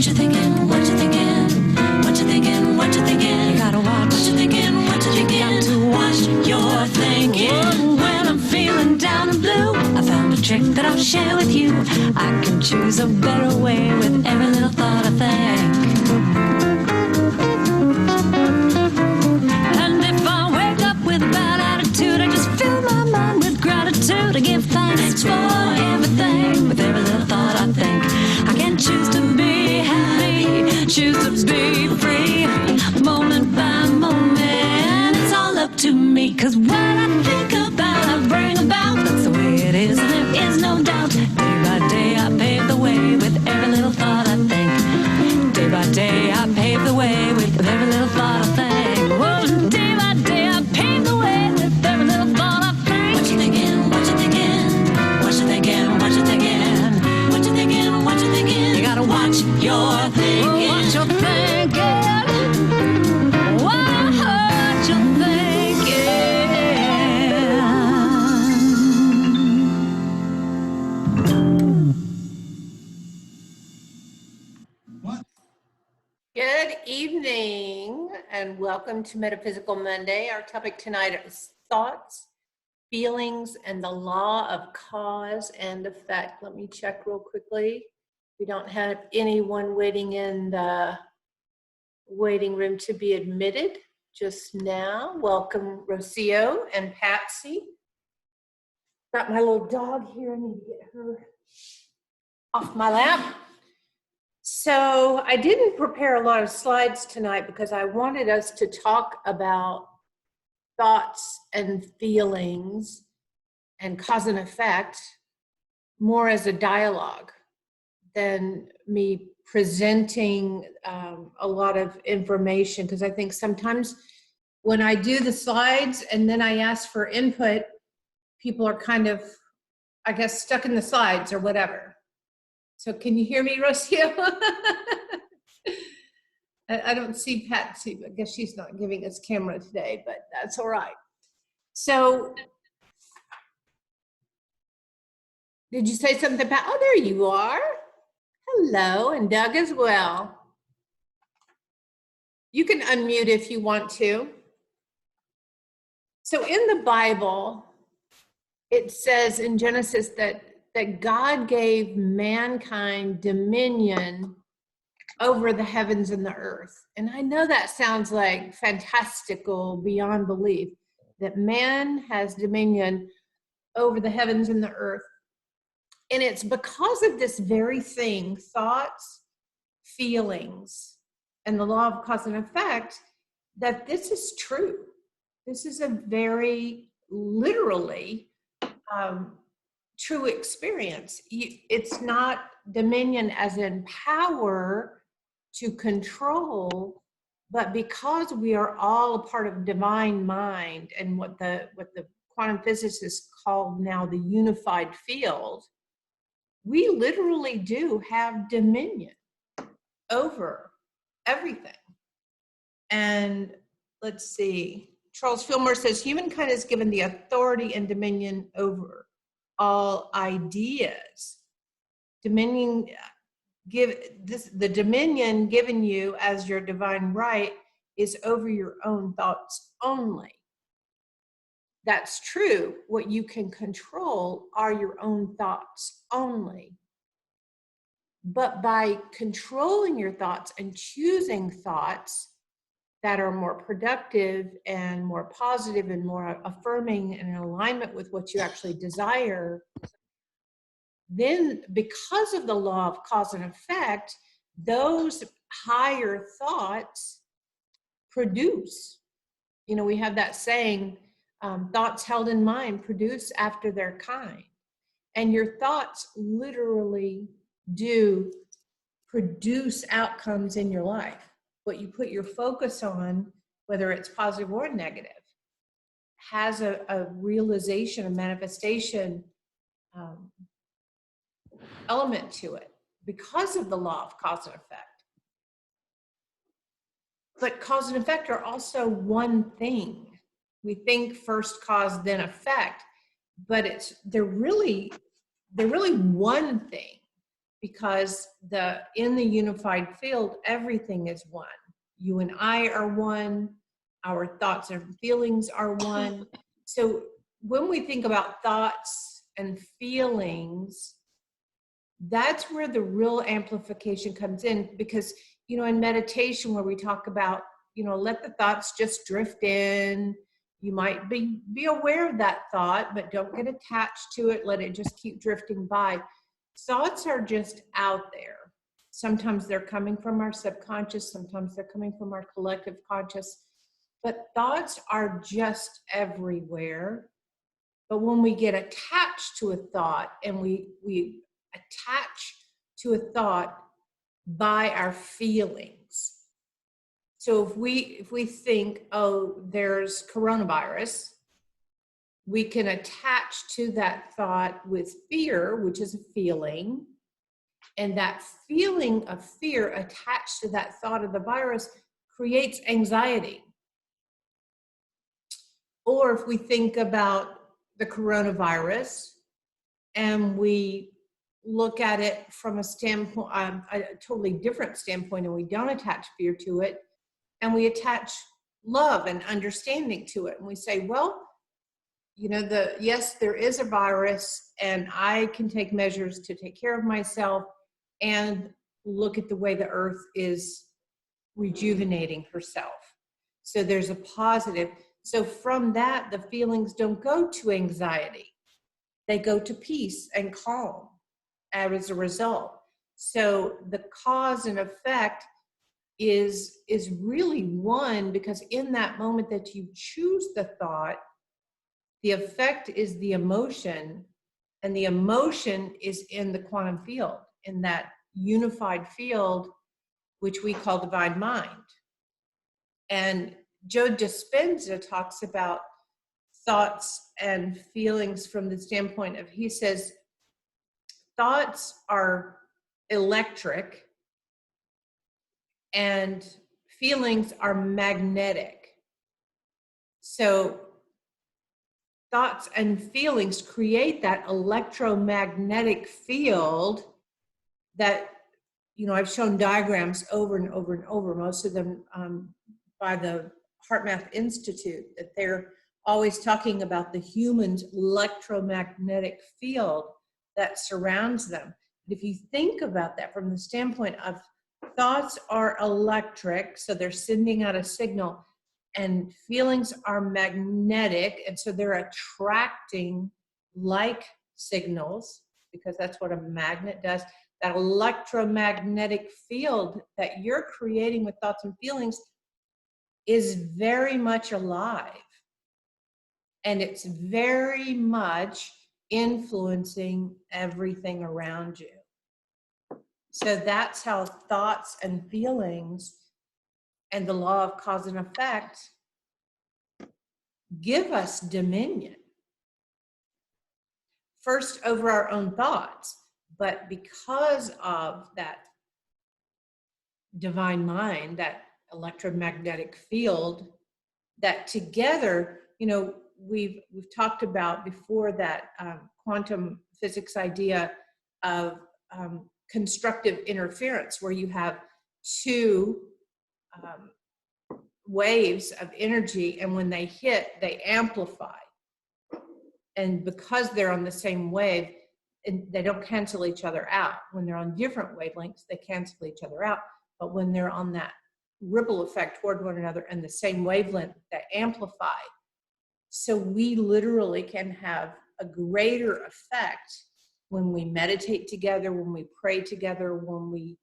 What you thinking? What you thinking? What you thinking? What you thinking? You gotta watch. What you thinking? What you thinking? You got to watch your thinking. When I'm feeling down and blue, I found a trick that I'll share with you. I can choose a better way with every little thought I think. And if I wake up with a bad attitude, I just fill my mind with gratitude. I give thanks for everything with every little thought I think. I can choose to be happy, choose to be free, moment by moment. It's all up to me, 'cause what I think about, I bring about. That's the way it is, and there is no doubt. Day by day I pave the way with every little thought I think. Day by day I pave the way with every little thought I think. Whoa, day by day I pave the way with every little thought I think. What you thinking? What you thinking? What you thinking? What you thinking? What you thinking? What you thinking? You gotta watch your thinking. Watch your thinking. Watch your thinking. Good evening and welcome to Metaphysical Monday. Our topic tonight is thoughts, feelings, and the law of cause and effect. Let me check real quickly. We don't have anyone waiting in the waiting room to be admitted just now. Welcome, Rocio and Patsy. Got my little dog here. I need to get her off my lap. So I didn't prepare a lot of slides tonight because I wanted us to talk about thoughts and feelings and cause and effect more as a dialogue than me presenting a lot of information, because I think sometimes when I do the slides and then I ask for input, people are kind of, I guess, stuck in the slides or whatever. So can you hear me, Rocio? I don't see Patsy, but I guess she's not giving us camera today, but that's all right. So, did you say something about, oh, there you are. Hello, and Doug as well. You can unmute if you want to. So in the Bible, it says in Genesis that God gave mankind dominion over the heavens and the earth. And I know that sounds like fantastical beyond belief, that man has dominion over the heavens and the earth. And it's because of this very thing, thoughts, feelings, and the law of cause and effect, that this is true. This is a very literally true experience. It's not dominion as in power to control, but because we are all a part of divine mind and what the quantum physicists call now the unified field, we literally do have dominion over everything. And let's see, Charles Fillmore says humankind is given the authority and dominion over all ideas. Dominion the dominion given you as your divine right is over your own thoughts only. That's true. What you can control are your own thoughts only. But by controlling your thoughts and choosing thoughts that are more productive and more positive and more affirming and in alignment with what you actually desire, then because of the law of cause and effect, those higher thoughts produce. You know, we have that saying, thoughts held in mind produce after their kind. And your thoughts literally do produce outcomes in your life. What you put your focus on, whether it's positive or negative, has a realization, a manifestation element to it because of the law of cause and effect. But cause and effect are also one thing. We think first cause, then effect, but they're really one thing. because in the unified field, everything is one. You and I are one. Our thoughts and feelings are one. So when we think about thoughts and feelings, that's where the real amplification comes in, because, you know, in meditation where we talk about, you know, let the thoughts just drift in. You might be aware of that thought, but don't get attached to it. Let it just keep drifting by. Thoughts are just out there. Sometimes they're coming from our subconscious. Sometimes they're coming from our collective conscious. But thoughts are just everywhere. But when we get attached to a thought, and we attach to a thought by our feelings. So if we think, oh, there's coronavirus, we can attach to that thought with fear, which is a feeling. And that feeling of fear attached to that thought of the virus creates anxiety. Or if we think about the coronavirus and we look at it from a standpoint, a totally different standpoint, and we don't attach fear to it, and we attach love and understanding to it, and we say, well, you know, yes, there is a virus, and I can take measures to take care of myself, and look at the way the earth is rejuvenating herself. So there's a positive. So from that, the feelings don't go to anxiety. They go to peace and calm as a result. So the cause and effect is really one, because in that moment that you choose the thought, the effect is the emotion, and the emotion is in the quantum field, in that unified field, which we call divine mind. And Joe Dispenza talks about thoughts and feelings from the standpoint of, he says, thoughts are electric and feelings are magnetic. So thoughts and feelings create that electromagnetic field that, you know, I've shown diagrams over and over and over, most of them by the HeartMath Institute, that they're always talking about the human's electromagnetic field that surrounds them. But if you think about that from the standpoint of thoughts are electric, so they're sending out a signal, and feelings are magnetic, and so they're attracting like signals, because that's what a magnet does. That electromagnetic field that you're creating with thoughts and feelings is very much alive, and it's very much influencing everything around you. So that's how thoughts and feelings and the law of cause and effect give us dominion. First over our own thoughts, but because of that divine mind, that electromagnetic field, that together, you know, we've talked about before, that quantum physics idea of constructive interference, where you have two waves of energy, and when they hit, they amplify. And because they're on the same wave, and they don't cancel each other out. When they're on different wavelengths, they cancel each other out. But when they're on that ripple effect toward one another and the same wavelength, they amplify. So we literally can have a greater effect when we meditate together, when we pray together, when we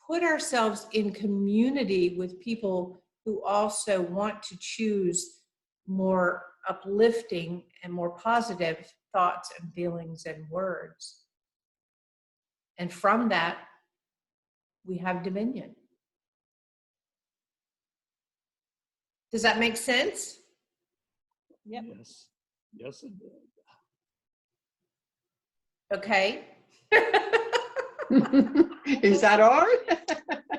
put ourselves in community with people who also want to choose more uplifting and more positive thoughts and feelings and words. And from that, we have dominion. Does that make sense? Yep. Yes. Yes, it did. Okay. Is that all?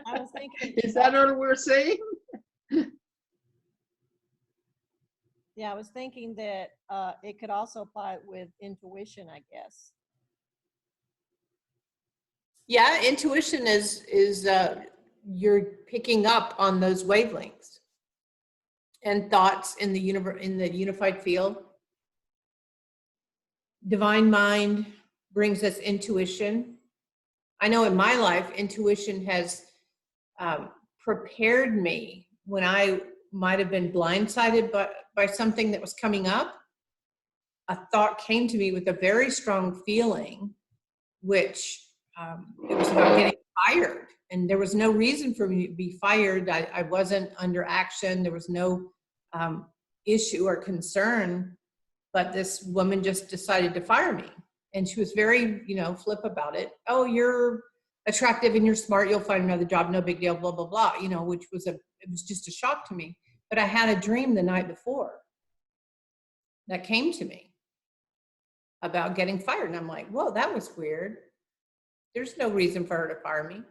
I was thinking. Is that all we're saying? Yeah, I was thinking that it could also apply with intuition, I guess. Yeah, intuition is you're picking up on those wavelengths and thoughts in the unified field. Divine mind brings us intuition. I know in my life, intuition has prepared me when I might have been blindsided by something that was coming up. A thought came to me with a very strong feeling, which it was about getting fired. And there was no reason for me to be fired. I wasn't under action. There was no issue or concern, but this woman just decided to fire me. And she was very, flip about it. Oh, you're attractive and you're smart. You'll find another job. No big deal, blah, blah, blah, which was it was just a shock to me. But I had a dream the night before that came to me about getting fired. And I'm like, whoa, that was weird. There's no reason for her to fire me.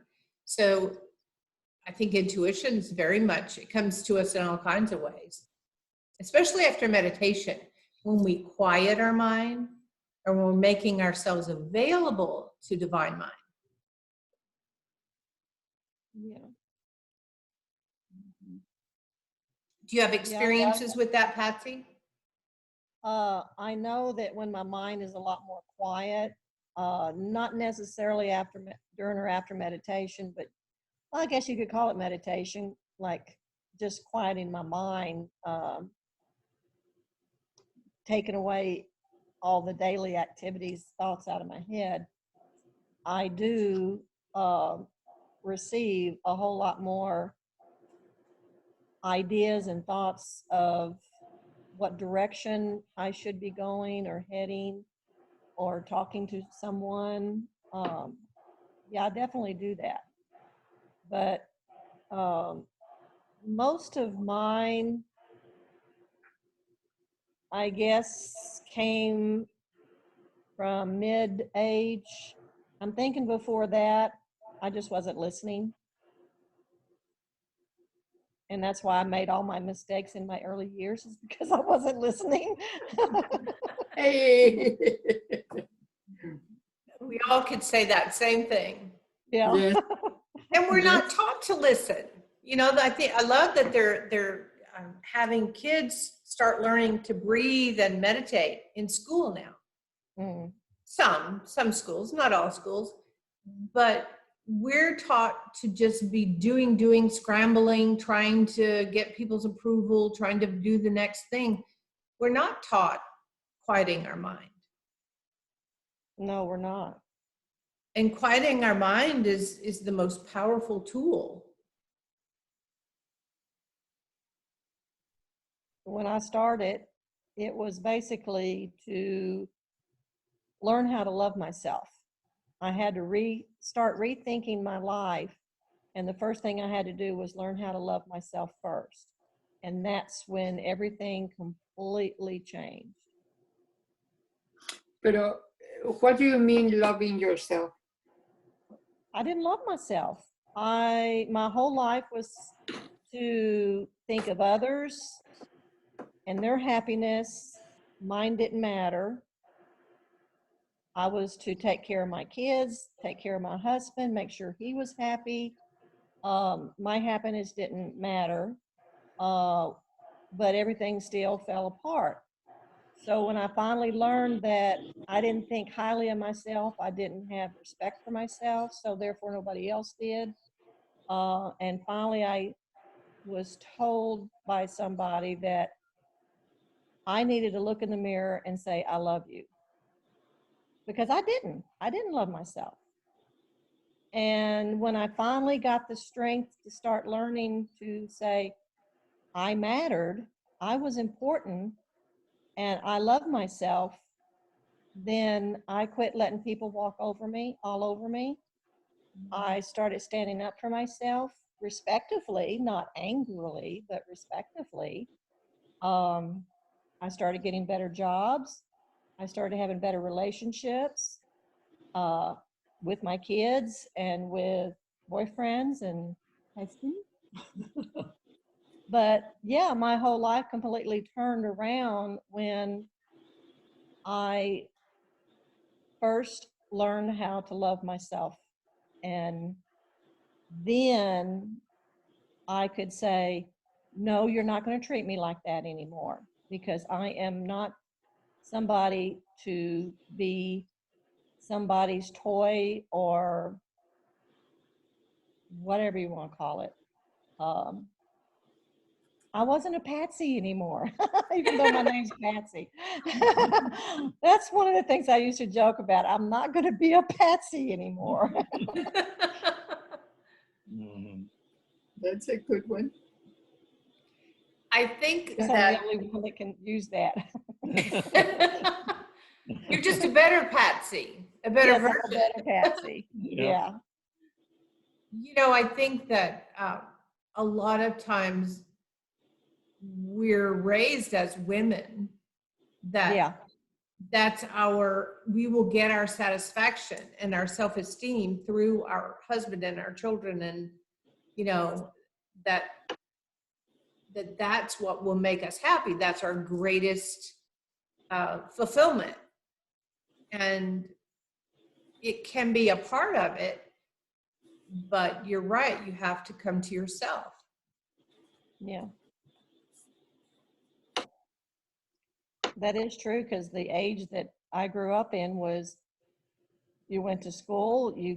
So I think intuition is very much, it comes to us in all kinds of ways, especially after meditation. When we quiet our mind or when we're making ourselves available to divine mind. Yeah. Do you have experiences with that, Patsy? I know that when my mind is a lot more quiet, not necessarily during or after meditation, but I guess you could call it meditation, like just quieting my mind, taking away all the daily activities, thoughts out of my head. I do receive a whole lot more ideas and thoughts of what direction I should be going or heading or talking to someone. Yeah, I definitely do that. But most of mine, I guess, came from mid-age. I'm thinking before that, I just wasn't listening. And that's why I made all my mistakes in my early years, is because I wasn't listening. Hey. We all could say that same thing. Yeah. Yes. And we're not taught to listen. I love that they're having kids start learning to breathe and meditate in school now. Mm. Some schools, not all schools, but we're taught to just be doing, scrambling, trying to get people's approval, trying to do the next thing. We're not taught quieting our mind. No, we're not. And quieting our mind is the most powerful tool. When I started, it was basically to learn how to love myself. I had to start rethinking my life. And the first thing I had to do was learn how to love myself first. And that's when everything completely changed. Pero, what do you mean loving yourself? I didn't love myself. My whole life was to think of others and their happiness. Mine didn't matter. I was to take care of my kids, take care of my husband, make sure he was happy. My happiness didn't matter, but everything still fell apart. So when I finally learned that I didn't think highly of myself, I didn't have respect for myself, so therefore nobody else did. And finally I was told by somebody that I needed to look in the mirror and say, I love you. Because I didn't love myself. And when I finally got the strength to start learning to say, I mattered, I was important, and I love myself, then I quit letting people walk over me, all over me. I started standing up for myself respectively, not angrily, but respectively. I started getting better jobs. I started having better relationships with my kids and with boyfriends and husbands. But yeah, my whole life completely turned around when I first learned how to love myself And then I could say, no, you're not going to treat me like that anymore, because I am not somebody to be somebody's toy or whatever you want to call it. I wasn't a patsy anymore, even though my name's Patsy. That's one of the things I used to joke about. I'm not going to be a patsy anymore. Mhm. That's a good one. I think I'm the that only one that can use that. you're just a better Patsy, a better Yes, I'm a version. better patsy. Yeah. Yeah. You know, I think that a lot of times we're raised as women that Yeah. that's we will get our satisfaction and our self-esteem through our husband and our children, and you know that's what will make us happy. That's our greatest fulfillment, and it can be a part of it, but you're right, you have to come to yourself. Yeah. That is true, because the age that I grew up in was you went to school, you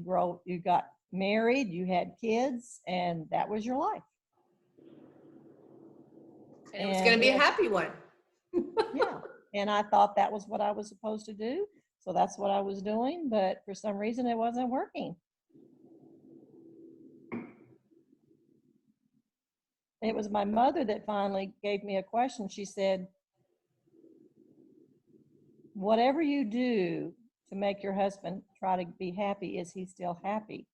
got married, you had kids, and that was your life. And it was going to be a happy one. Yeah. And I thought that was what I was supposed to do. So that's what I was doing. But for some reason, it wasn't working. It was my mother that finally gave me a question. She said, whatever you do to make your husband try to be happy, is he still happy?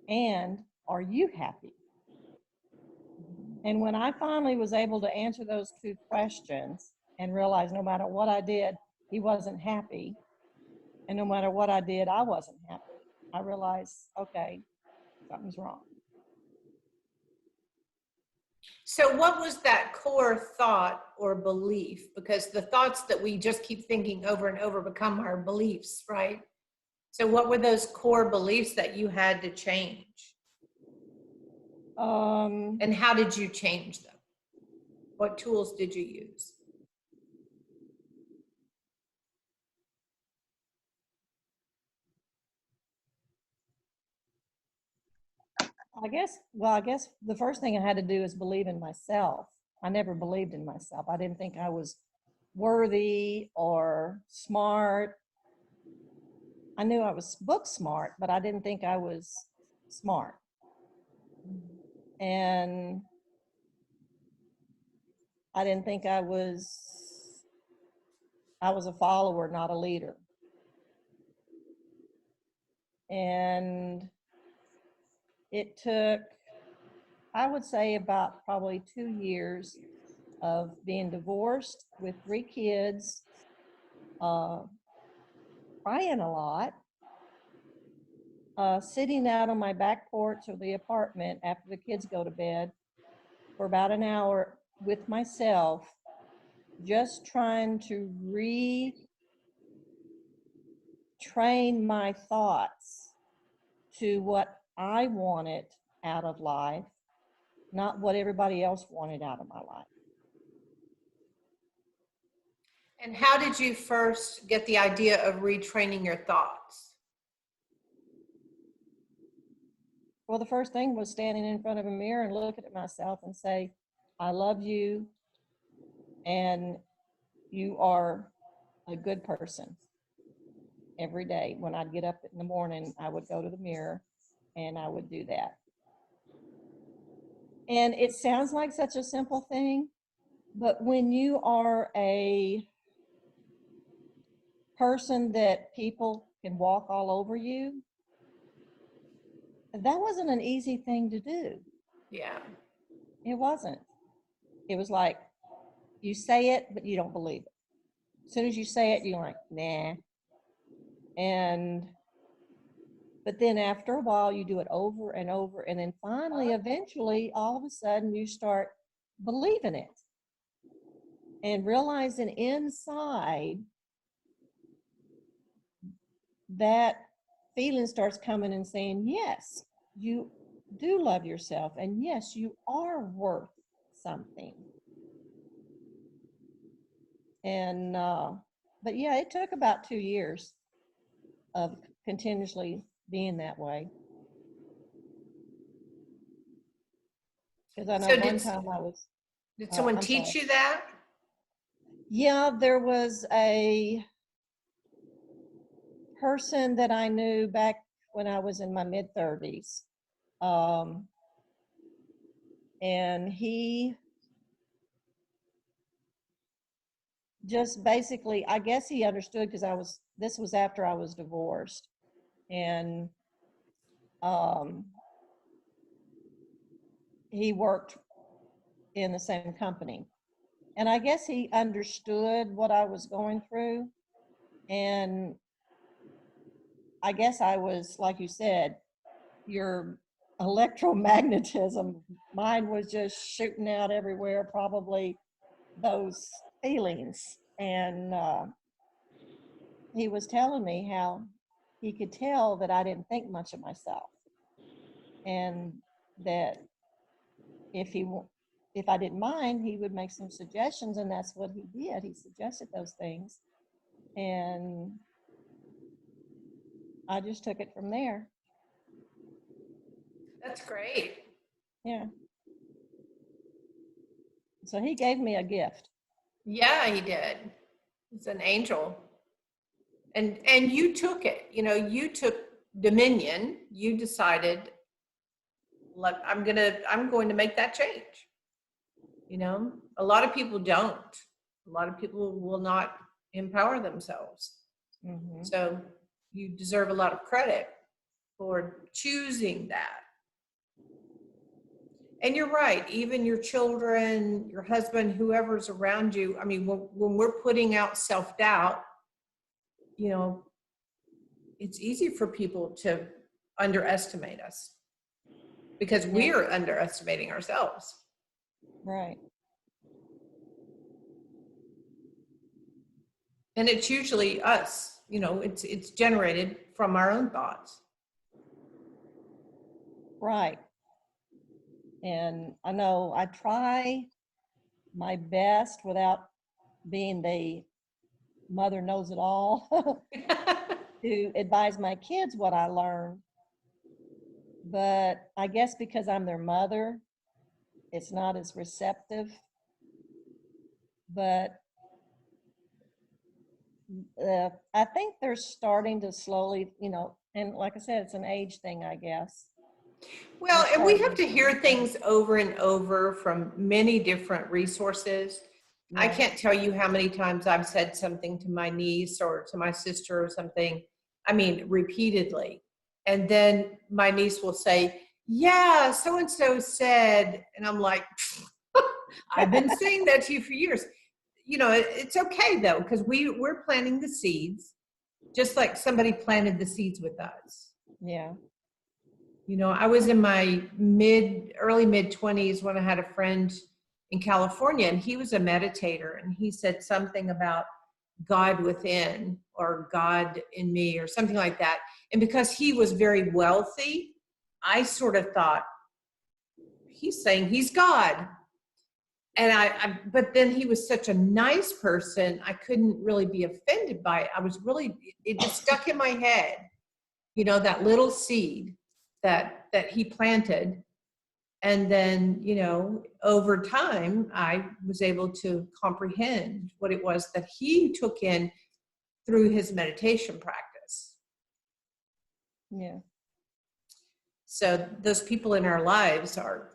And are you happy? And when I finally was able to answer those two questions and realize no matter what I did, he wasn't happy. And no matter what I did, I wasn't happy. I realized, okay, something's wrong. So what was that core thought or belief? Because the thoughts that we just keep thinking over and over become our beliefs, right? So what were those core beliefs that you had to change? And how did you change them? What tools did you use? I guess the first thing I had to do is believe in myself. I never believed in myself. I didn't think I was worthy or smart. I knew I was book smart, but I didn't think I was smart. And I didn't think I was a follower, not a leader. And it took, I would say, about probably 2 years of being divorced with 3 kids, crying a lot, sitting out on my back porch of the apartment after the kids go to bed for about an hour with myself, just trying to retrain my thoughts to what I wanted out of life, not what everybody else wanted out of my life. And how did you first get the idea of retraining your thoughts? Well, the first thing was standing in front of a mirror and looking at myself and say, I love you, and you are a good person. Every day when I'd get up in the morning, I would go to the mirror and I would do that. And it sounds like such a simple thing, but when you are a person that people can walk all over you, that wasn't an easy thing to do. Yeah. It wasn't. It was like, you say it, but you don't believe it. As soon as you say it, you're like, nah. But then after a while, you do it over and over. And then finally, eventually, all of a sudden, you start believing it and realizing inside that feeling starts coming and saying, yes, you do love yourself, and yes, you are worth something. And but yeah, it took about 2 years of continuously being that way. Because I know So one time I was, did someone I'm teach sorry. you that? Yeah, there was a person that I knew back when I was in my mid-30s. And he just basically, I guess he understood, because this was after I was divorced. And he worked in the same company. And I guess he understood what I was going through. And I guess I was, like you said, your electromagnetism, mine was just shooting out everywhere, probably those feelings. And he was telling me how he could tell that I didn't think much of myself, and that if I didn't mind, he would make some suggestions, and that's what he did. He suggested those things, and I just took it from there. That's great. Yeah. So he gave me a gift. Yeah, he did. He's an angel. And you took it. You took dominion. You decided, look, I'm going to make that change. A lot of people don't. A lot of people will not empower themselves. Mm-hmm. So you deserve a lot of credit for choosing that. And you're right, even your children, your husband, whoever's around you, I mean, when we're putting out self-doubt, it's easy for people to underestimate us because we're underestimating ourselves. Right. And it's usually us, it's generated from our own thoughts. Right. And I know I try my best without being the mother knows it all to advise my kids what I learned. But I guess because I'm their mother, it's not as receptive. But I think they're starting to slowly, and like I said, it's an age thing, I guess. Well, and we have to hear things over and over from many different resources. Yeah. I can't tell you how many times I've said something to my niece or to my sister or something, repeatedly. And then my niece will say, yeah, so-and-so said, and I'm like, I've been saying that to you for years. It's okay though, because we're planting the seeds, just like somebody planted the seeds with us. Yeah. I was in my early mid-20s when I had a friend in California, and he was a meditator, and he said something about God within or God in me or something like that. And because he was very wealthy, I sort of thought, he's saying he's God. And but then he was such a nice person, I couldn't really be offended by it. It just stuck in my head, that little seed that he planted. And then, over time, I was able to comprehend what it was that he took in through his meditation practice. Yeah. So those people in our lives are,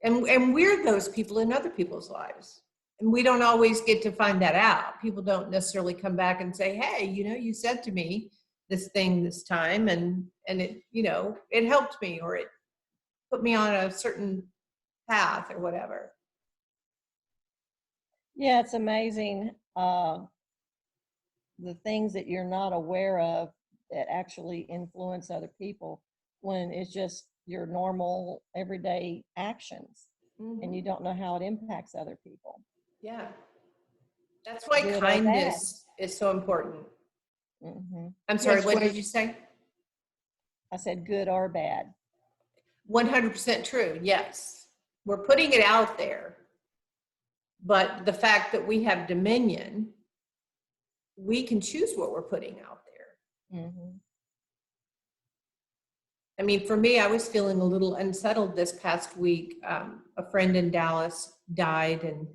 and we're those people in other people's lives. And we don't always get to find that out. People don't necessarily come back and say, hey, you said to me this thing this time, and it, it helped me, or it put me on a certain path or whatever. Yeah, it's amazing the things that you're not aware of that actually influence other people when it's just your normal everyday actions. Mm-hmm. And you don't know how it impacts other people. Yeah. That's why kindness is so important. Mm-hmm. I'm sorry, what did you say? I said good or bad. 100% true. Yes. We're putting it out there. But the fact that we have dominion, we can choose what we're putting out there. Mm-hmm. I mean, for me, I was feeling a little unsettled this past week. A friend in Dallas died, and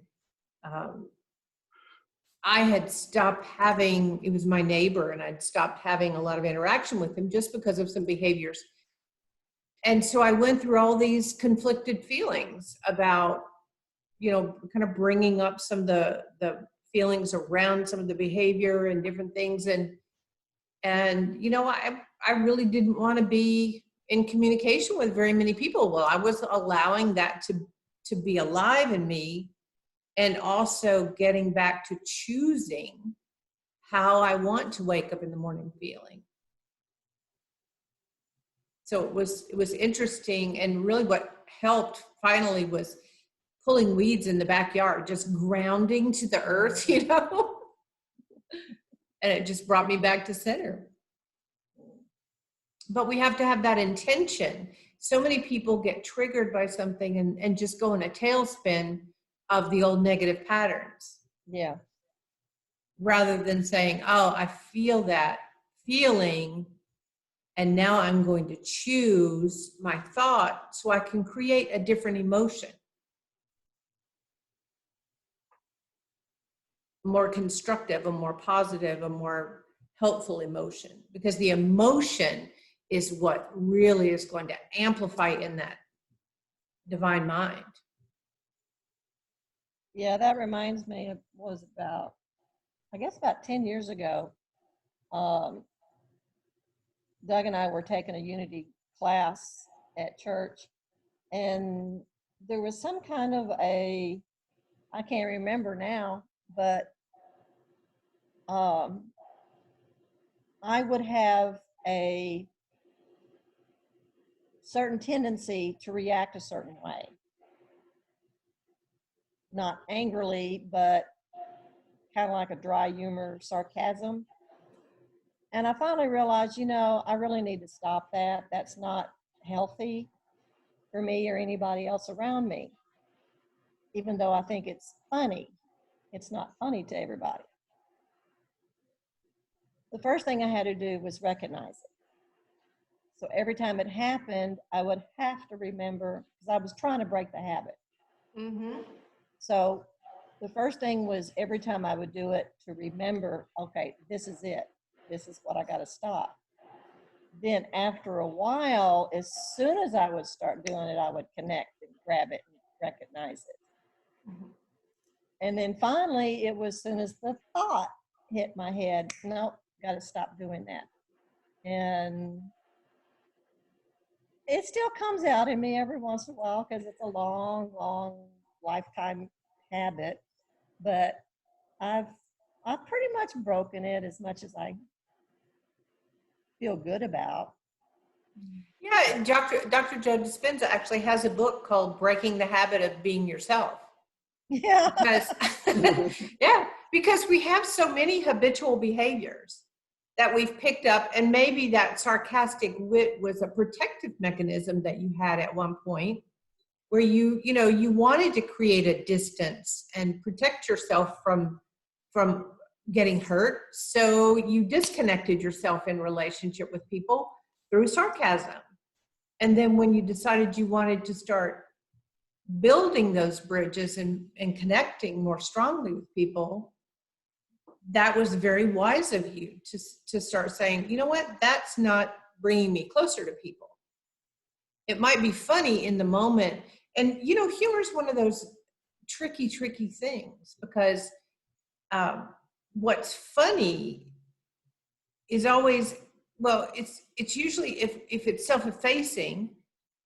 I had stopped having, it was my neighbor, and I'd stopped having a lot of interaction with him just because of some behaviors. And so I went through all these conflicted feelings about, kind of bringing up some of the feelings around some of the behavior and different things. And I really didn't want to be in communication with very many people. Well, I was allowing that to be alive in me, and also getting back to choosing how I want to wake up in the morning feeling. So it was interesting, and really what helped finally was pulling weeds in the backyard, just grounding to the earth, and it just brought me back to center. But we have to have that intention. So many people get triggered by something and just go in a tailspin of the old negative patterns. Yeah. Rather than saying, oh, I feel that feeling, and now I'm going to choose my thought so I can create a different emotion. A more constructive, a more positive, a more helpful emotion. Because the emotion is what really is going to amplify in that divine mind. Yeah, that reminds me of was about 10 years ago. Doug and I were taking a unity class at church, and there was some kind of I can't remember now, but I would have a certain tendency to react a certain way. Not angrily, but kind of like a dry humor, sarcasm. And I finally realized, I really need to stop that. That's not healthy for me or anybody else around me. Even though I think it's funny, it's not funny to everybody. The first thing I had to do was recognize it. So every time it happened, I would have to remember, because I was trying to break the habit. Mm-hmm. So the first thing was every time I would do it to remember, okay, this is it. This is what I got to stop. Then after a while, as soon as I would start doing it, I would connect and grab it and recognize it. Mm-hmm. And then finally, it was as soon as the thought hit my head, nope, got to stop doing that. And it still comes out in me every once in a while because it's a long, long lifetime habit. But I've pretty much broken it as much as I feel good about. Yeah, Dr. Joe Dispenza actually has a book called Breaking the Habit of Being Yourself. Yeah. Because we have so many habitual behaviors that we've picked up, and maybe that sarcastic wit was a protective mechanism that you had at one point where you wanted to create a distance and protect yourself from getting hurt. So you disconnected yourself in relationship with people through sarcasm. And then when you decided you wanted to start building those bridges and connecting more strongly with people, that was very wise of you to start saying, you know what, that's not bringing me closer to people. It might be funny in the moment. And, humor is one of those tricky things, because what's funny is always, it's usually, if it's self-effacing,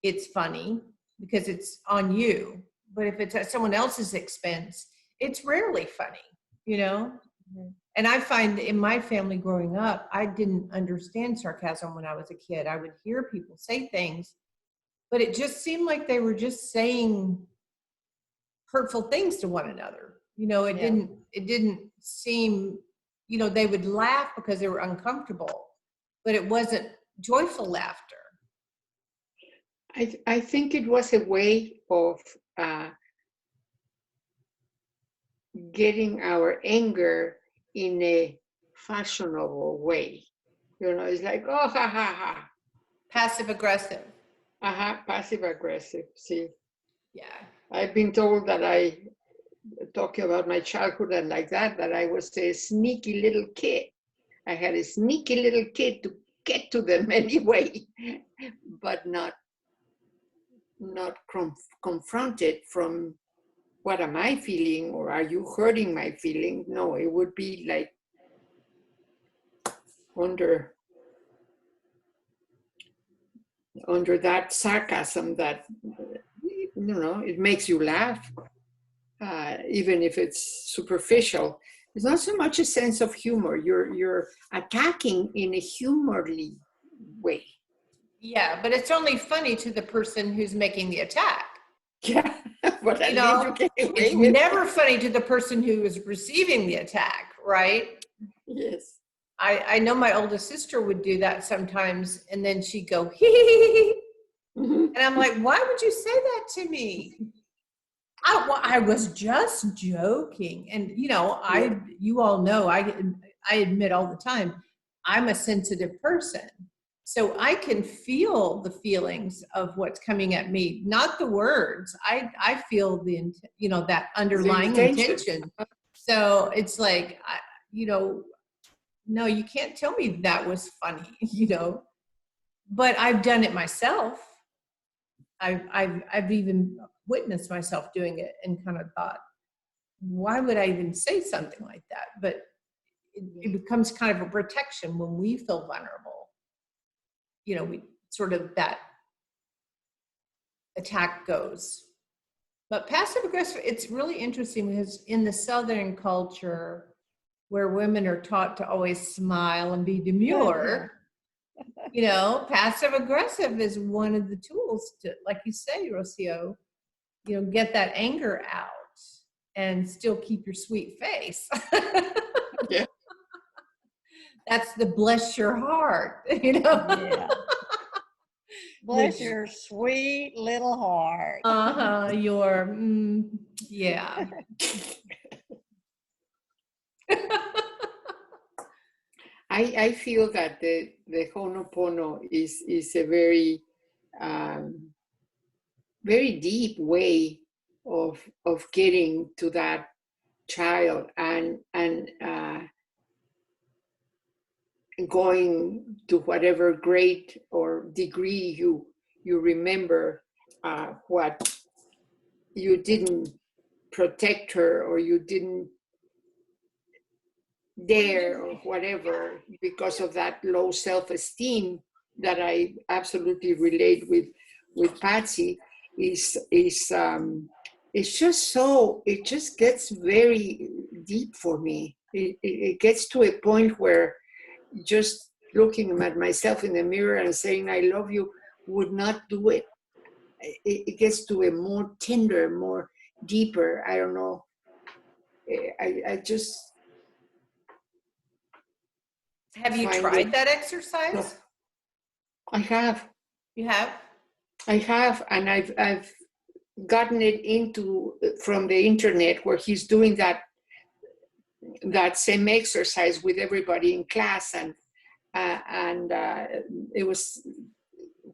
it's funny because it's on you. But if it's at someone else's expense, it's rarely funny, Mm-hmm. And I find in my family growing up, I didn't understand sarcasm when I was a kid. I would hear people say things, but it just seemed like they were just saying hurtful things to one another. It didn't seem, they would laugh because they were uncomfortable, but it wasn't joyful laughter. I think it was a way of getting our anger in a fashionable way. It's like, oh, ha, ha, ha. Passive aggressive. Passive aggressive. See, Yeah. I've been told that talking about my childhood and like that I was a sneaky little kid. I had a sneaky little kid to get to them anyway, but not confronted from what am I feeling, or are you hurting my feeling? No, it would be like under that sarcasm that, it makes you laugh, even if it's superficial. It's not so much a sense of humor. You're attacking in a humorly way. Yeah, but it's only funny to the person who's making the attack. Yeah, but at least you get away It's with it. never funny to the person who is receiving the attack, right? Yes. I know my oldest sister would do that sometimes, and then she'd go, hee hee hee hee. Mhm. And I'm like, why would you say that to me? I was just joking. And, you all know, I admit all the time, I'm a sensitive person. So I can feel the feelings of what's coming at me, not the words. I feel that underlying The intention. intention. So it's like, no, you can't tell me that was funny, but I've done it myself. I've even witnessed myself doing it and kind of thought, why would I even say something like that? But it becomes kind of a protection when we feel vulnerable. We sort of, that attack goes. But passive aggressive, it's really interesting because in the Southern culture, where women are taught to always smile and be demure, passive aggressive is one of the tools to, like you say, Rocio, get that anger out and still keep your sweet face. Yeah. That's the bless your heart, Yeah. Bless Which- your sweet little heart. Yeah. I feel that the Ho'oponopono is a very very deep way of getting to that child and going to whatever grade or degree you remember what you didn't protect her, or you didn't dare, or whatever, because of that low self-esteem that I absolutely relate with Patsy, is it's just so, it just gets very deep for me. It gets to a point where just looking at myself in the mirror and saying I love you would not do it. It gets to a more tender, more deeper, I don't know. I just Have you find tried it- that exercise? I have. You have? I have, and I've gotten it into from the internet, where he's doing that same exercise with everybody in class, and it was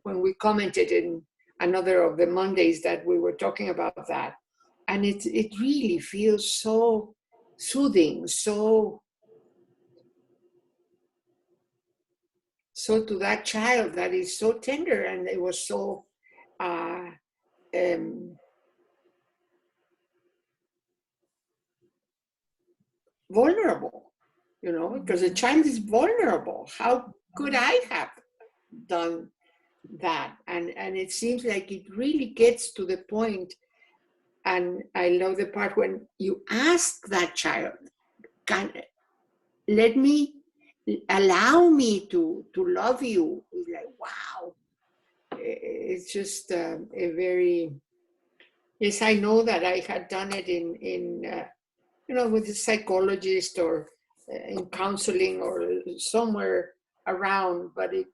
when we commented in another of the Mondays that we were talking about that, and it really feels so soothing, so to that child that is so tender, and it was so vulnerable, because a child is vulnerable. How could I have done that? And it seems like it really gets to the point, and I love the part when you ask that child, allow me to love you. It's like, wow. It's just a very, yes, I know that I had done it in with a psychologist, or in counseling, or somewhere around, but it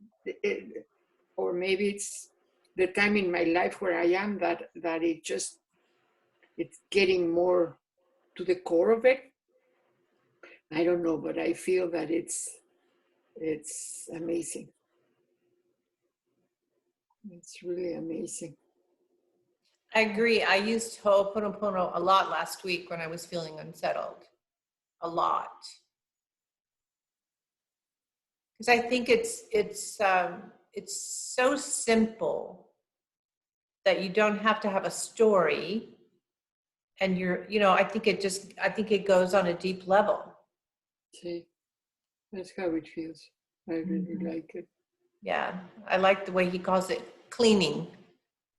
or maybe it's the time in my life where I am that it's getting more to the core of it. I don't know, but I feel that it's amazing. It's really amazing. I agree. I used Ho'oponopono a lot last week when I was feeling unsettled. A lot. Because I think it's so simple that you don't have to have a story, and I think it goes on a deep level. See, that's how it feels. I really like it. Yeah, I like the way he calls it cleaning.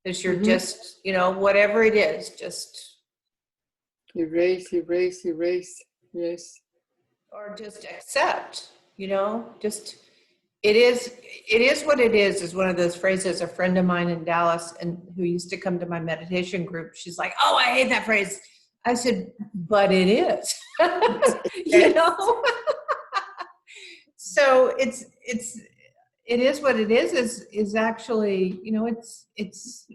Because you're Mhm. just, whatever it is, just Erase. Yes. or just accept, just it is what it is one of those phrases. A friend of mine in Dallas and who used to come to my meditation group, she's like, oh, I hate that phrase. I said, but it is. So it is what it is actually, it's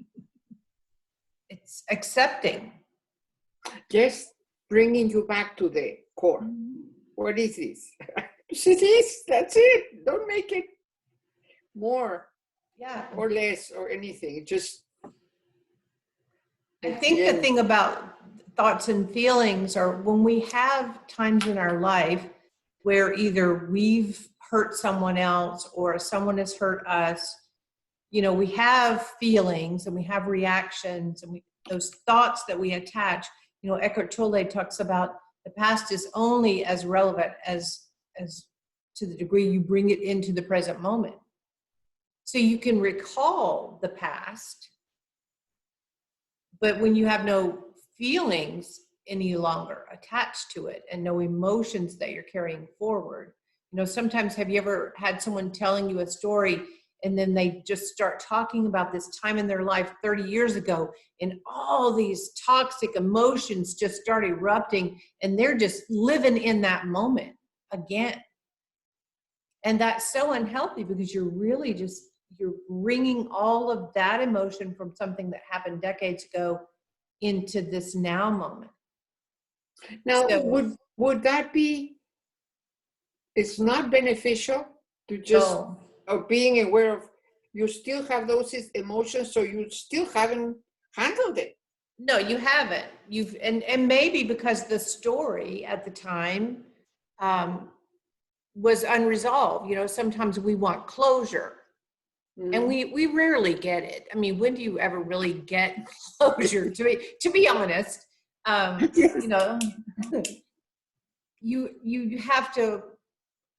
accepting. Just bringing you back to the core. What is this? It is. That's it. Don't make it more Yeah. or less or anything. Just. I think the thing about thoughts and feelings are when we have times in our life where either we've hurt someone else or someone has hurt us, we have feelings and we have reactions and those thoughts that we attach. Eckhart Tolle talks about the past is only as relevant as to the degree you bring it into the present moment. So you can recall the past, but when you have no feelings any longer attached to it and no emotions that you're carrying forward, sometimes have you ever had someone telling you a story and then they just start talking about this time in their life 30 years ago and all these toxic emotions just start erupting and they're just living in that moment again. And that's so unhealthy because you're really you're bringing all of that emotion from something that happened decades ago into this now moment. Now, So, would that be, it's not beneficial to just, of being aware of, you still have those emotions, so you still haven't handled it. No, you haven't. And maybe because the story at the time was unresolved. Sometimes we want closure. Mm-hmm. And we rarely get it. I mean, when do you ever really get closure? To be honest, you have to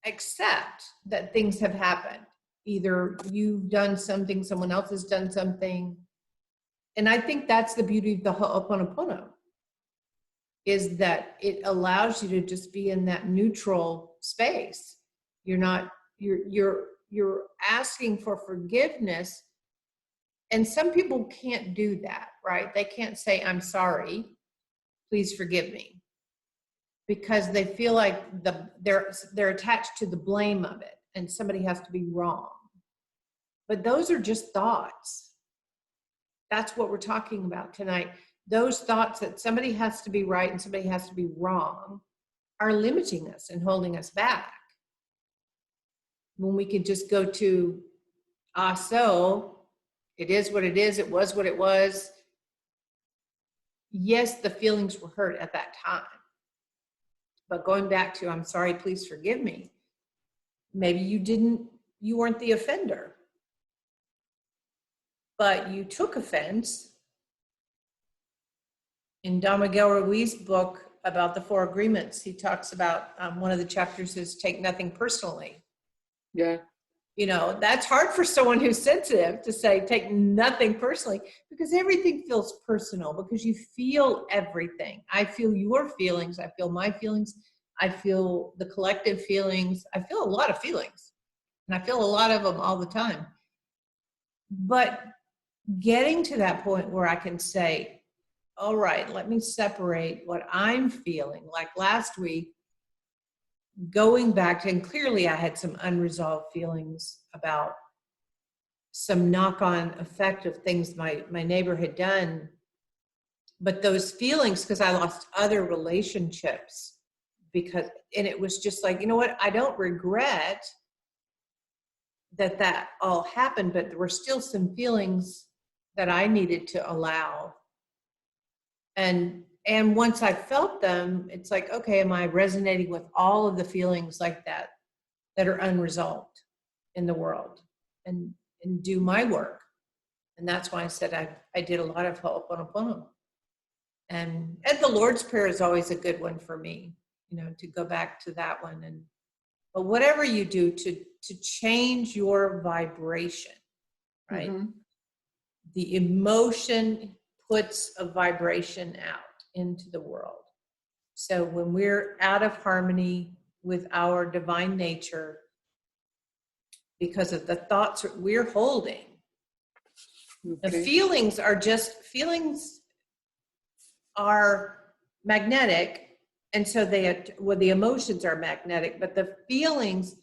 accept that things have happened. Either you've done something, someone else has done something, and I think that's the beauty of the Ho'oponopono, is that it allows you to just be in that neutral space. You're asking for forgiveness. And some people can't do that, right? They can't say, I'm sorry, please forgive me. Because they feel like they're attached to the blame of it and somebody has to be wrong. But those are just thoughts. That's what we're talking about tonight. Those thoughts that somebody has to be right and somebody has to be wrong are limiting us and holding us back. When we could just go to, so it is what it is, it was what it was. Yes, the feelings were hurt at that time. But going back to, I'm sorry, please forgive me. Maybe you weren't the offender. But you took offense. In Don Miguel Ruiz's book about the 4 agreements, he talks about one of the chapters is take nothing personally. Yeah. That's hard for someone who's sensitive to say take nothing personally, because everything feels personal, because you feel everything. I feel your feelings. I feel my feelings. I feel the collective feelings. I feel a lot of feelings, and I feel a lot of them all the time. But getting to that point where I can say, all right, let me separate what I'm feeling. Like last week, going back to, and clearly I had some unresolved feelings about some knock-on effect of things my neighbor had done. But those feelings, because I lost other relationships, and it was just like, you know what, I don't regret that all happened, but there were still some feelings that I needed to allow. And once I felt them, it's like, okay, am I resonating with all of the feelings like that are unresolved in the world, and do my work. And that's why I said I did a lot of Ho'oponopono. And the Lord's Prayer is always a good one for me, to go back to that one. But whatever you do to change your vibration, right? Mm-hmm. The emotion puts a vibration out into the world. So when we're out of harmony with our divine nature, because of the thoughts we're holding, the feelings are magnetic, and so the emotions are magnetic, but the feelings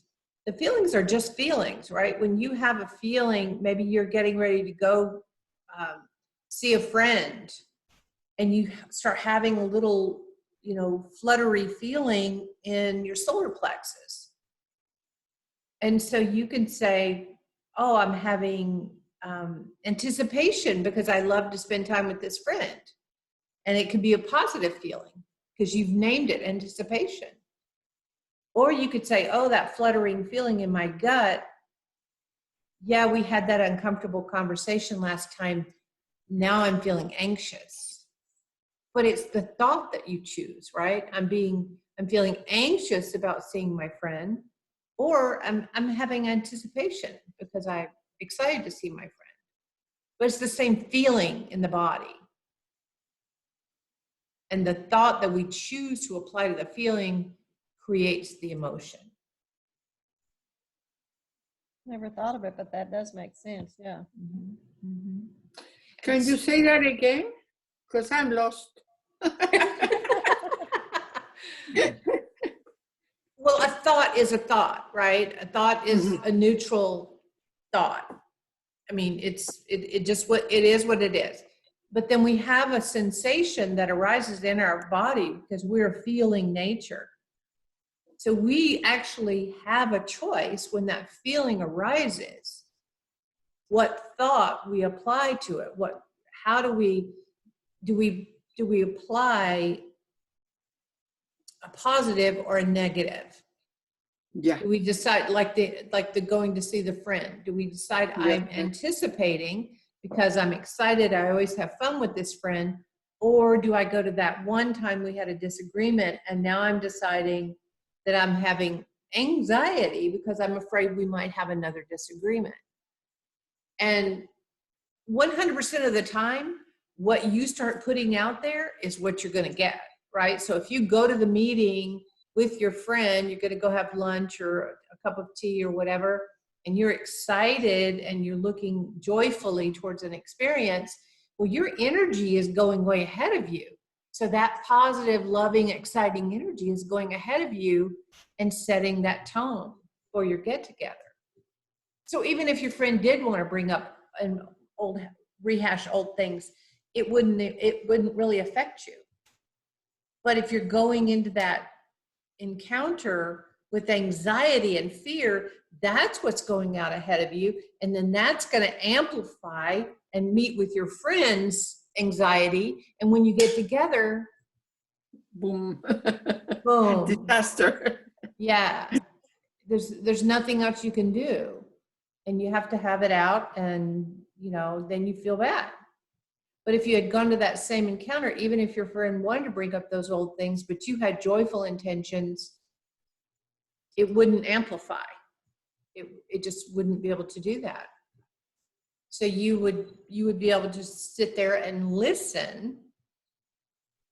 are just feelings, right? When you have a feeling, maybe you're getting ready to go see a friend, and you start having a little, fluttery feeling in your solar plexus. And so you can say, oh, I'm having anticipation because I love to spend time with this friend. And it could be a positive feeling because you've named it anticipation. Or you could say, oh, that fluttering feeling in my gut. Yeah, we had that uncomfortable conversation last time. Now I'm feeling anxious. But it's the thought that you choose, right? I'm feeling anxious about seeing my friend, or I'm having anticipation because I'm excited to see my friend. But it's the same feeling in the body. And the thought that we choose to apply to the feeling creates the emotion. Never thought of it, but that does make sense. Yeah. Mm-hmm. Mm-hmm. Can you say that again? Because I'm lost. Well, a thought is a thought, right? A thought is a neutral thought. I mean, it just it is what it is. But then we have a sensation that arises in our body because we're feeling nature. So we actually have a choice when that feeling arises, what thought we apply to it. How do we apply a positive or a negative? Yeah. Do we decide like the going to see the friend? Do we decide I'm anticipating because I'm excited, I always have fun with this friend? Or do I go to that one time we had a disagreement and now I'm deciding that I'm having anxiety because I'm afraid we might have another disagreement? And 100% of the time, what you start putting out there is what you're going to get, right? So if you go to the meeting with your friend, you're going to go have lunch or a cup of tea or whatever, and you're excited and you're looking joyfully towards an experience, well, your energy is going way ahead of you. So that positive, loving, exciting energy is going ahead of you and setting that tone for your get-together. So even if your friend did want to bring up rehash old things, it wouldn't really affect you. But if you're going into that encounter with anxiety and fear, that's what's going out ahead of you. And then that's going to amplify and meet with your friend's anxiety. And when you get together, Boom. boom. Disaster. Yeah. There's nothing else you can do. And you have to have it out, and then you feel bad. But if you had gone to that same encounter, even if your friend wanted to bring up those old things, but you had joyful intentions, it wouldn't amplify. It just wouldn't be able to do that. So you would be able to sit there and listen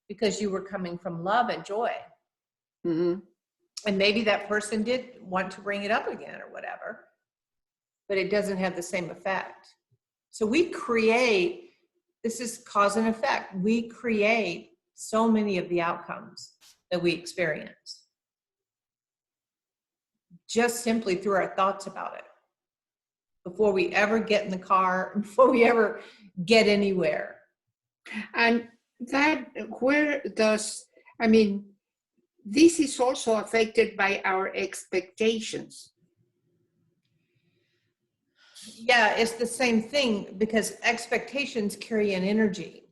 because you were coming from love and joy. Mm-hmm. And maybe that person did want to bring it up again or whatever, but it doesn't have the same effect. So this is cause and effect. We create so many of the outcomes that we experience just simply through our thoughts about it. before we ever get in the car, before we ever get anywhere. And that, where does, I mean, this is also affected by our expectations. Yeah, it's the same thing because expectations carry an energy,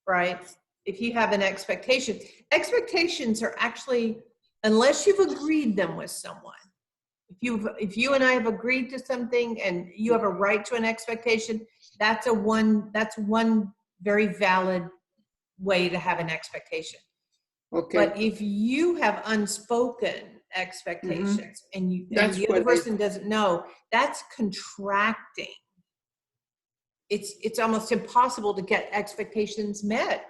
right? If you have an expectation, expectations are actually, unless you've agreed them with someone, if you and I have agreed to something and you have a right to an expectation, that's one very valid way to have an expectation. Okay. But if you have unspoken expectations and the other person doesn't know, that's contracting. It's almost impossible to get expectations met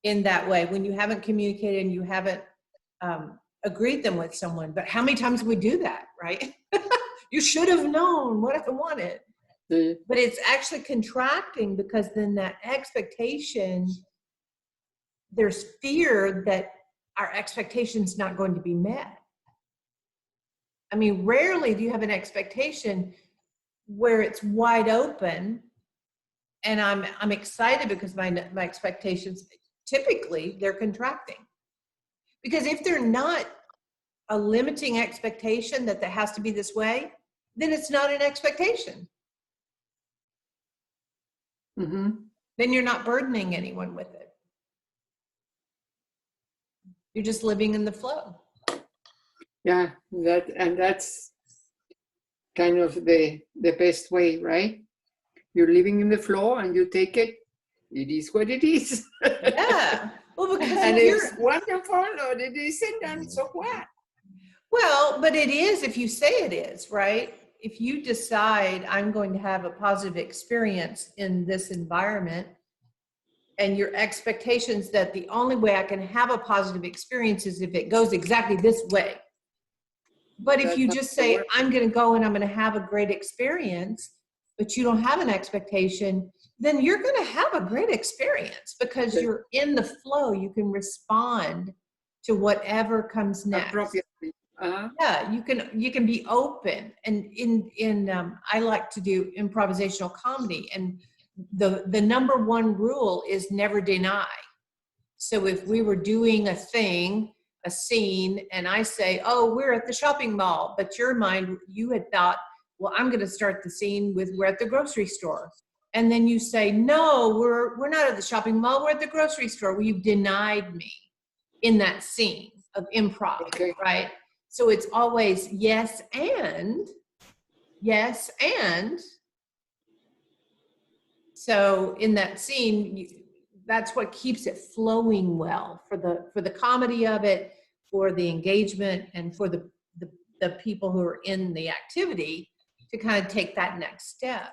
in that way when you haven't communicated and you haven't agreed them with someone. But how many times we do that, right? You should have known what I wanted. But it's actually contracting because then that expectation, there's fear that our expectation's not going to be met. I mean, rarely do you have an expectation where it's wide open and I'm excited because my expectations, typically they're contracting. Because if they're not a limiting expectation that has to be this way, then it's not an expectation. Then you're not burdening anyone with it. You're just living in the flow. Yeah, that's kind of the best way, right? You're living in the flow and you take it. It is what it is. Yeah. Well, because and it's wonderful or it isn't, and so what? Well, but it is if you say it is, right? If you decide I'm going to have a positive experience in this environment and your expectations that the only way I can have a positive experience is if it goes exactly this way. But if you just say, I'm going to go and I'm going to have a great experience, but you don't have an expectation, then you're going to have a great experience because you're in the flow. You can respond to whatever comes next. Appropriately. Yeah, you can be open. And I like to do improvisational comedy, and the number one rule is never deny. So if we were doing a scene, and I say, oh, we're at the shopping mall, but your mind, you had thought, well, I'm going to start the scene with we're at the grocery store. And then you say, no, we're not at the shopping mall, we're at the grocery store. Well, you've denied me in that scene of improv, right? So it's always yes and. So in that scene, that's what keeps it flowing well for the comedy of it, for the engagement, and for the people who are in the activity to kind of take that next step.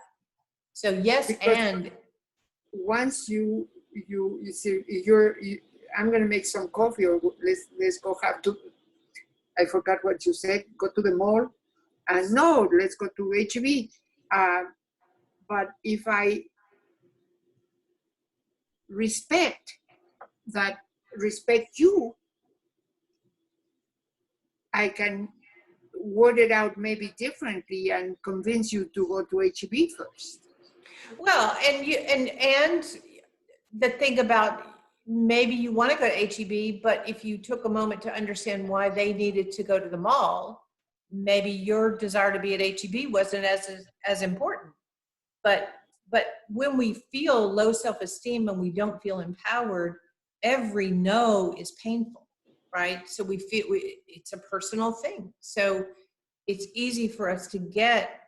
So yes, because and once you see I'm going to make some coffee, or let's go have to. I forgot what you said. Go to the mall, and no, let's go to HB. But if I respect you, I can word it out maybe differently and convince you to go to HB first. Well, and the thing about maybe you want to go to HEB, but if you took a moment to understand why they needed to go to the mall, maybe your desire to be at HEB wasn't as important. But when we feel low self-esteem and we don't feel empowered, every no is painful, right? So we feel it's a personal thing. So it's easy for us to get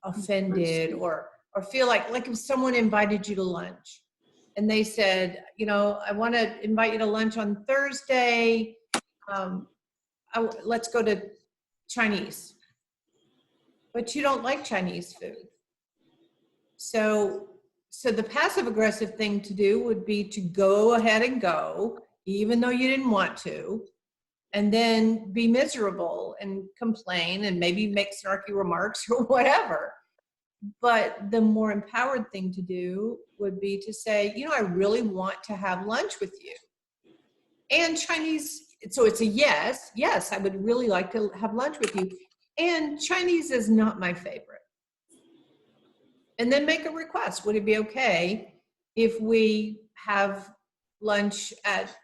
offended or feel like if someone invited you to lunch and they said, I want to invite you to lunch on Thursday. Let's go to Chinese. But you don't like Chinese food. So the passive aggressive thing to do would be to go ahead and go, even though you didn't want to, and then be miserable and complain and maybe make snarky remarks or whatever. But the more empowered thing to do would be to say, I really want to have lunch with you. And Chinese, so it's a yes, I would really like to have lunch with you. And Chinese is not my favorite. And then make a request. Would it be okay if we have lunch at,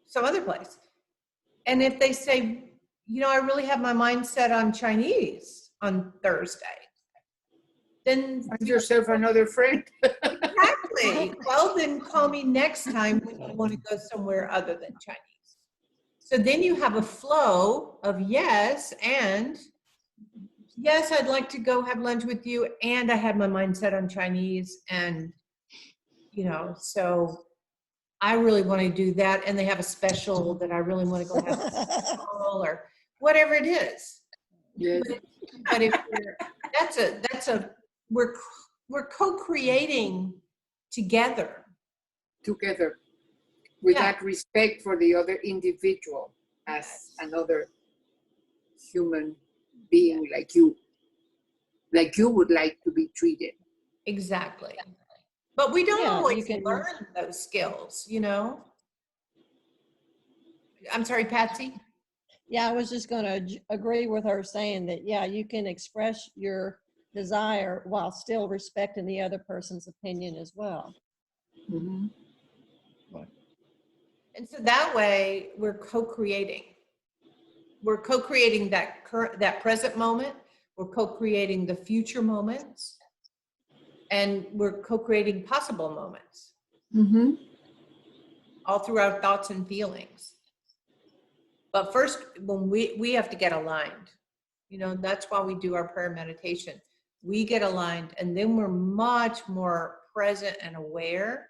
some other place? And if they say, I really have my mind set on Chinese on Thursday, then Find yourself another friend. exactly. Well, then call me next time when you want to go somewhere other than Chinese. So then you have a flow of yes, and yes, I'd like to go have lunch with you, and I had my mind set on Chinese, and so I really want to do that, and they have a special that I really want to go have a special, or whatever it is. Yes. But if we're co-creating together. Together, with Yeah. that respect for the other individual as Yes. another human being like you would like to be treated. Exactly. But we don't Yeah, always you can- learn those skills, I'm sorry, Patsy? Yeah, I was just going to agree with her saying that, yeah, you can express your desire while still respecting the other person's opinion as well. Mhm. And so that way we're co-creating. We're co-creating that present moment. We're co-creating the future moments. And we're co-creating possible moments Mhm. all through our thoughts and feelings. But first, when we have to get aligned, that's why we do our prayer meditation. We get aligned, and then we're much more present and aware.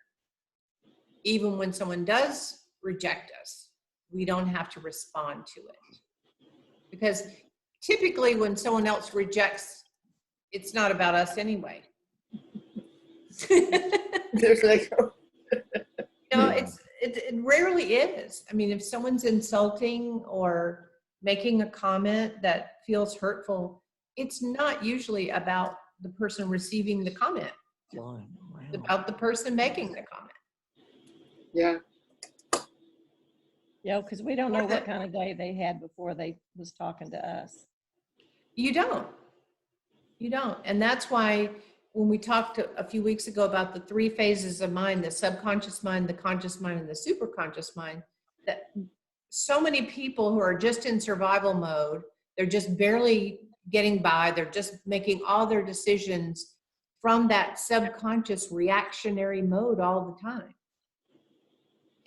Even when someone does reject us, we don't have to respond to it. Because typically when someone else rejects, it's not about us anyway. There's like, It rarely is. I mean, if someone's insulting or making a comment that feels hurtful, it's not usually about the person receiving the comment. Flying It's around. about the person making the comment. yeah. Yeah, because we don't know what kind of day they had before they was talking to us. You don't. And that's why when we talked a few weeks ago about the 3 phases of mind, the subconscious mind, the conscious mind, and the superconscious mind, that so many people who are just in survival mode, they're just barely getting by, they're just making all their decisions from that subconscious reactionary mode all the time.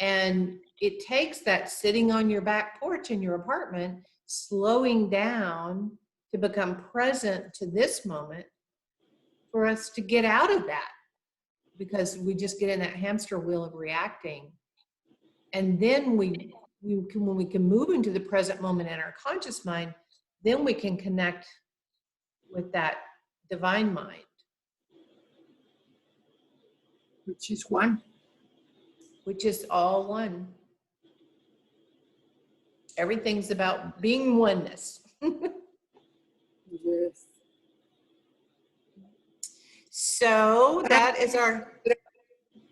And it takes that sitting on your back porch in your apartment, slowing down to become present to this moment for us to get out of that, because we just get in that hamster wheel of reacting. And then when we can move into the present moment in our conscious mind, then we can connect with that divine mind, Which is one. which is all one. Everything's about being oneness. Yes. So that is our,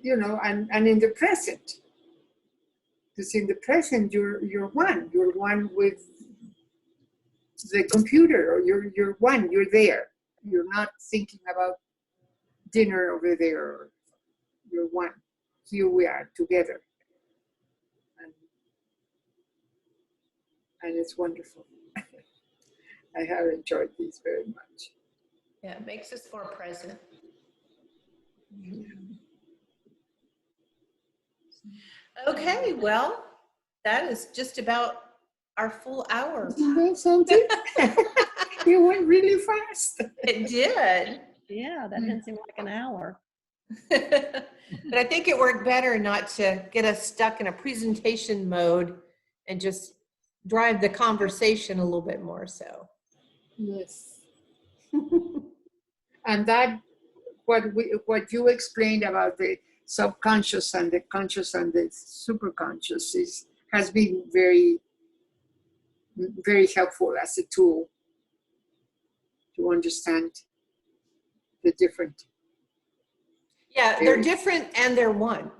And in the present, because in the present you're one. You're one with the computer, or you're one. You're there. You're not thinking about dinner over there. You're one. Here we are together, and it's wonderful. I have enjoyed this very much. yeah, it makes us more present. Okay, well, that is just about our full hour. Isn't that something? It went really fast. It did. Yeah, that didn't seem like an hour. But I think it worked better not to get us stuck in a presentation mode and just drive the conversation a little bit more so. Yes. And that, what you explained about the subconscious and the conscious and the superconscious has been very, very helpful as a tool to understand the different. Yeah, they're different and they're one,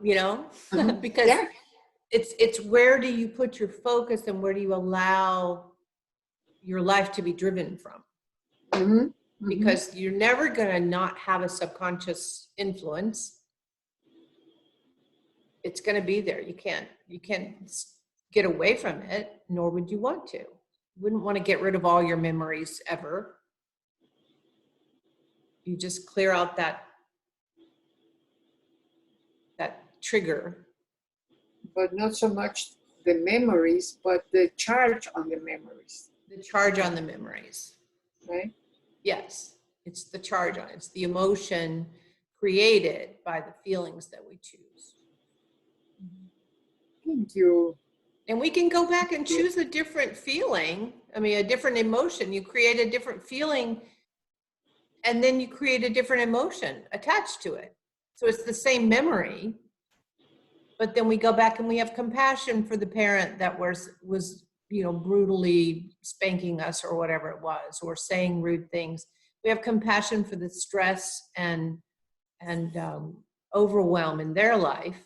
because Yeah. it's where do you put your focus and where do you allow your life to be driven from? Mhm. because you're never going to not have a subconscious influence. It's going to be there. You can't get away from it, nor would you want to. You wouldn't want to get rid of all your memories ever. You just clear out that trigger. But not so much the memories, but the charge on the memories, The charge on the memories. right? Yes, it's the charge on it. It's the emotion created by the feelings that we choose. Thank you. And we can go back and choose a different feeling. I mean, a different emotion. You create a different feeling, and then you create a different emotion attached to it. So it's the same memory, but then we go back and we have compassion for the parent that was brutally spanking us or whatever it was, or saying rude things. We have compassion for the stress and overwhelm in their life.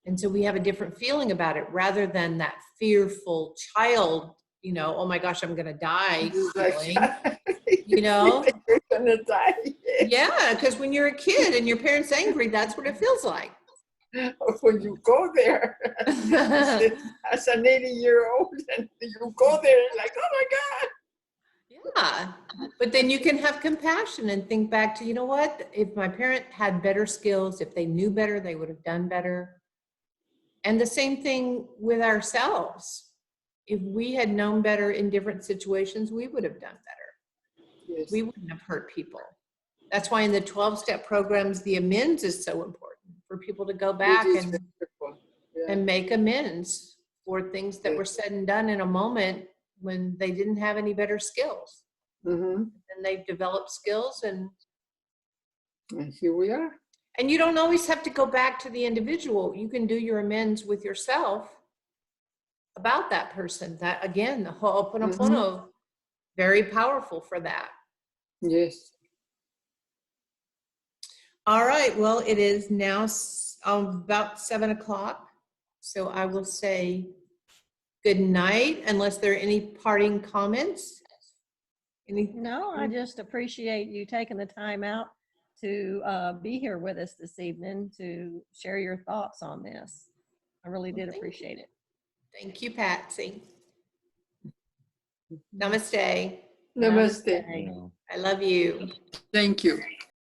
And so we have a different feeling about it rather than that fearful child, oh my gosh, I'm going to die feeling, You're gonna die. Yeah, because when you're a kid and your parent's angry, that's what it feels like. When you go there as an 80-year-old and you go there like, oh my God. Yeah, but then you can have compassion and think back to, you know what, if my parent had better skills, if they knew better, they would have done better. And the same thing with ourselves. If we had known better in different situations, we would have done better. Yes. We wouldn't have hurt people. That's why in the 12-step programs, the amends is so important for people to go back It is wonderful. Yeah. and make amends for things that were said and done in a moment when they didn't have any better skills. Mhm. And they've developed skills, and here we are. And you don't always have to go back to the individual. You can do your amends with yourself about that person. That, again, the Ho'oponopono, very powerful for that. Yes. All right. Well, it is now about 7 o'clock. So I will say good night, unless there are any parting comments. No, I just appreciate you taking the time out to be here with us this evening to share your thoughts on this. I really did appreciate it. Thank you, Patsy. Namaste. Namaste. You know. I love you. Thank you.